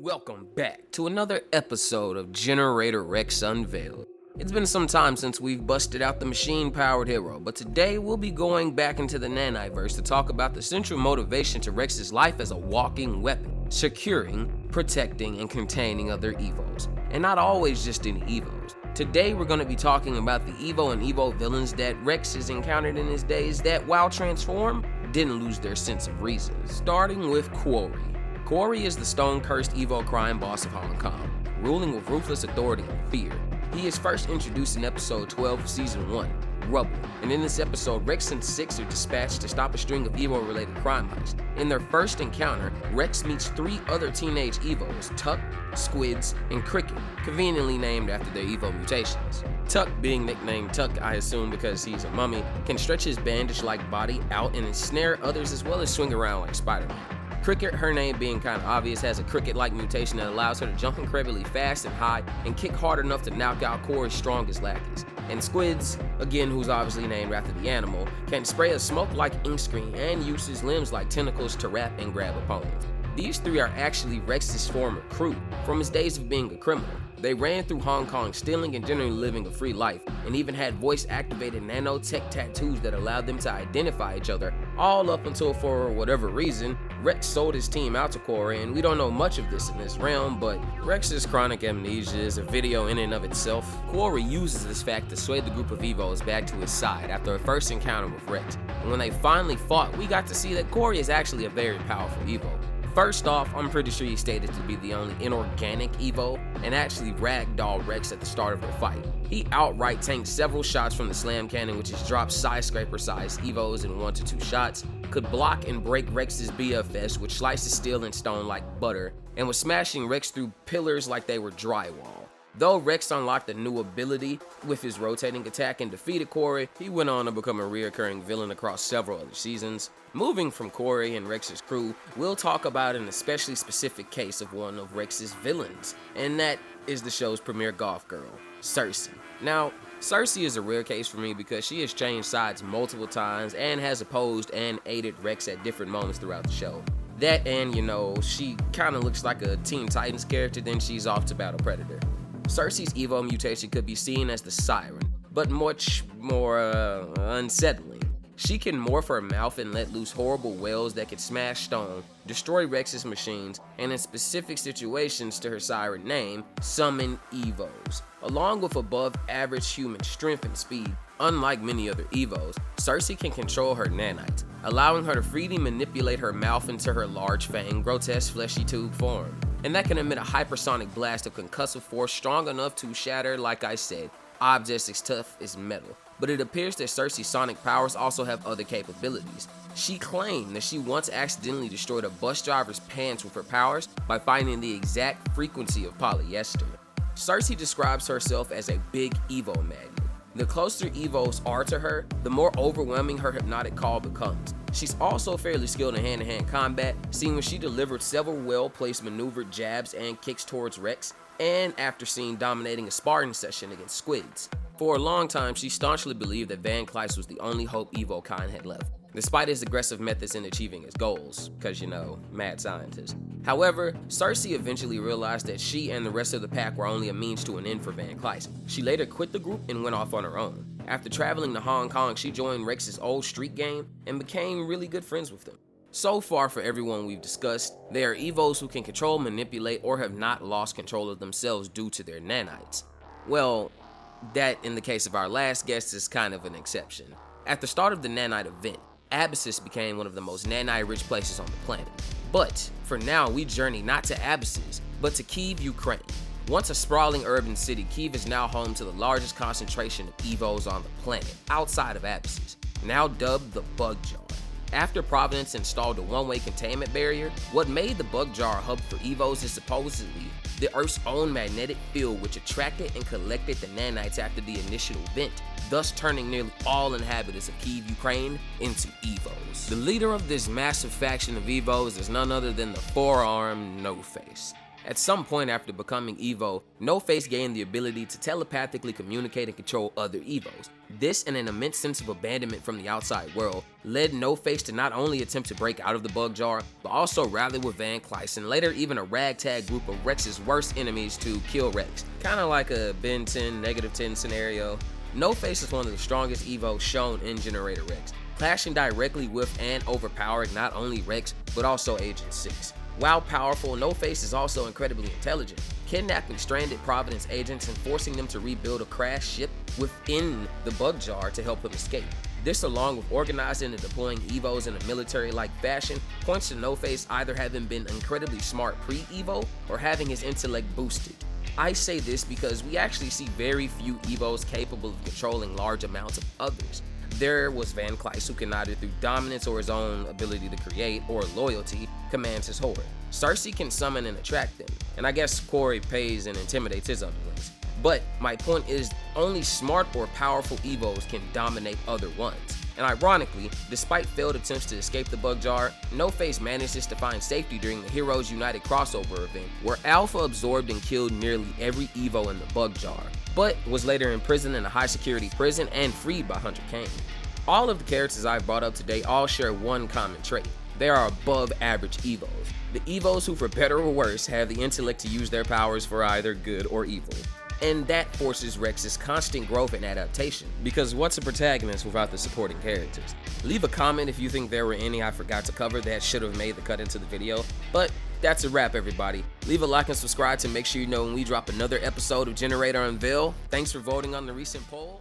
Welcome back to another episode of Generator Rex Unveiled. It's been some time since we've busted out the machine-powered hero, but today we'll be going back into the Naniverse to talk about the central motivation to Rex's life as a walking weapon, securing, protecting, and containing other Evos, and not always just any Evos. Today we're going to be talking about the Evo and Evo villains that Rex has encountered in his days that, while transformed, didn't lose their sense of reason, starting with Quarry. Quarry is the stone-cursed Evo crime boss of Hong Kong, ruling with ruthless authority and fear. He is first introduced in episode 12 of season 1, Rubble, and in this episode, Rex and Six are dispatched to stop a string of Evo-related crime heists. In their first encounter, Rex meets 3 other teenage Evos, Tuck, Squids, and Cricket, conveniently named after their Evo mutations. Tuck, being nicknamed Tuck, I assume because he's a mummy, can stretch his bandage-like body out and ensnare others as well as swing around like Spider-Man. Cricket, her name being kind of obvious, has a cricket-like mutation that allows her to jump incredibly fast and high and kick hard enough to knock out Corey's strongest lackeys. And Squids, again who's obviously named after the animal, can spray a smoke like ink screen and use his limbs like tentacles to wrap and grab opponents. These 3 are actually Rex's former crew from his days of being a criminal. They ran through Hong Kong stealing and generally living a free life, and even had voice-activated nanotech tattoos that allowed them to identify each other, all up until, for whatever reason, Rex sold his team out to Corey, and we don't know much of this in this realm, but Rex's chronic amnesia is a video in and of itself. Corey uses this fact to sway the group of Evos back to his side after a first encounter with Rex, and when they finally fought, we got to see that Corey is actually a very powerful Evo. First off, I'm pretty sure he stated to be the only inorganic Evo, and actually ragdolled Rex at the start of the fight. He outright tanked several shots from the slam cannon, which has dropped skyscraper-sized Evos in 1 to 2 shots, could block and break Rex's BFS, which slices steel and stone like butter, and was smashing Rex through pillars like they were drywall. Though Rex unlocked a new ability with his rotating attack and defeated Corey, he went on to become a reoccurring villain across several other seasons. Moving from Corey and Rex's crew, we'll talk about an especially specific case of one of Rex's villains, and that is the show's premier goth girl, Cersei. Now, Cersei is a rare case for me because she has changed sides multiple times and has opposed and aided Rex at different moments throughout the show. That and, she kinda looks like a Teen Titans character, then she's off to battle Predator. Cersei's Evo mutation could be seen as the Siren, but much more unsettling. She can morph her mouth and let loose horrible wails that could smash stone, destroy Rex's machines, and in specific situations to her siren name, summon Evos. Along with above average human strength and speed, unlike many other Evos, Cersei can control her nanites, allowing her to freely manipulate her mouth into her large fanged, grotesque fleshy tube form. And that can emit a hypersonic blast of concussive force strong enough to shatter, like I said, objects as tough as metal. But it appears that Cersei's sonic powers also have other capabilities. She claimed that she once accidentally destroyed a bus driver's pants with her powers by finding the exact frequency of polyester. Cersei describes herself as a big Evo magnet. The closer Evos are to her, the more overwhelming her hypnotic call becomes. She's also fairly skilled in hand-to-hand combat, seeing when she delivered several well-placed maneuvered jabs and kicks towards Rex, and after seeing dominating a sparring session against Squids. For a long time, she staunchly believed that Van Kleist was the only hope Evo kind had left, despite his aggressive methods in achieving his goals, because mad scientist. However, Cersei eventually realized that she and the rest of the pack were only a means to an end for Van Kleist. She later quit the group and went off on her own. After traveling to Hong Kong, she joined Rex's old street gang and became really good friends with them. So far, for everyone we've discussed, they are Evos who can control, manipulate, or have not lost control of themselves due to their nanites. Well, that in the case of our last guest is kind of an exception. At the start of the nanite event, Abyssus became one of the most nanite-rich places on the planet. But for now, we journey not to Abyssus, but to Kyiv, Ukraine. Once a sprawling urban city, Kyiv is now home to the largest concentration of Evos on the planet, outside of Abyssus, now dubbed the Bug Jar. After Providence installed a one-way containment barrier, what made the Bug Jar a hub for Evos is supposedly the Earth's own magnetic field, which attracted and collected the nanites after the initial event, thus turning nearly all inhabitants of Kyiv, Ukraine into Evos. The leader of this massive faction of Evos is none other than the four-armed No-Face. At some point after becoming Evo, No-Face gained the ability to telepathically communicate and control other Evos. This and an immense sense of abandonment from the outside world led No-Face to not only attempt to break out of the bug jar, but also rally with Van Clyce and later even a ragtag group of Rex's worst enemies to kill Rex. Kinda like a Ben 10, -10 scenario. No-Face is one of the strongest Evos shown in Generator Rex, clashing directly with and overpowering not only Rex, but also Agent 6. While powerful, No-Face is also incredibly intelligent, kidnapping stranded Providence agents and forcing them to rebuild a crashed ship within the bug jar to help him escape. This, along with organizing and deploying Evos in a military-like fashion, points to No-Face either having been incredibly smart pre-Evo or having his intellect boosted. I say this because we actually see very few Evos capable of controlling large amounts of others. There was Van Clyce, who can either through dominance or his own ability to create, or loyalty, commands his horde. Cersei can summon and attract them, and I guess Corey pays and intimidates his underlings. But my point is, only smart or powerful Evos can dominate other ones. And ironically, despite failed attempts to escape the bug jar, No-Face manages to find safety during the Heroes United crossover event, where Alpha absorbed and killed nearly every Evo in the bug jar, but was later imprisoned in a high-security prison and freed by Hunter Kane. All of the characters I've brought up today all share one common trait. They are above average Evos. The Evos who, for better or worse, have the intellect to use their powers for either good or evil. And that forces Rex's constant growth and adaptation, because what's a protagonist without the supporting characters? Leave a comment if you think there were any I forgot to cover that should have made the cut into the video, but that's a wrap, everybody. Leave a like and subscribe to make sure you know when we drop another episode of Generator Unveiled. Thanks for voting on the recent poll.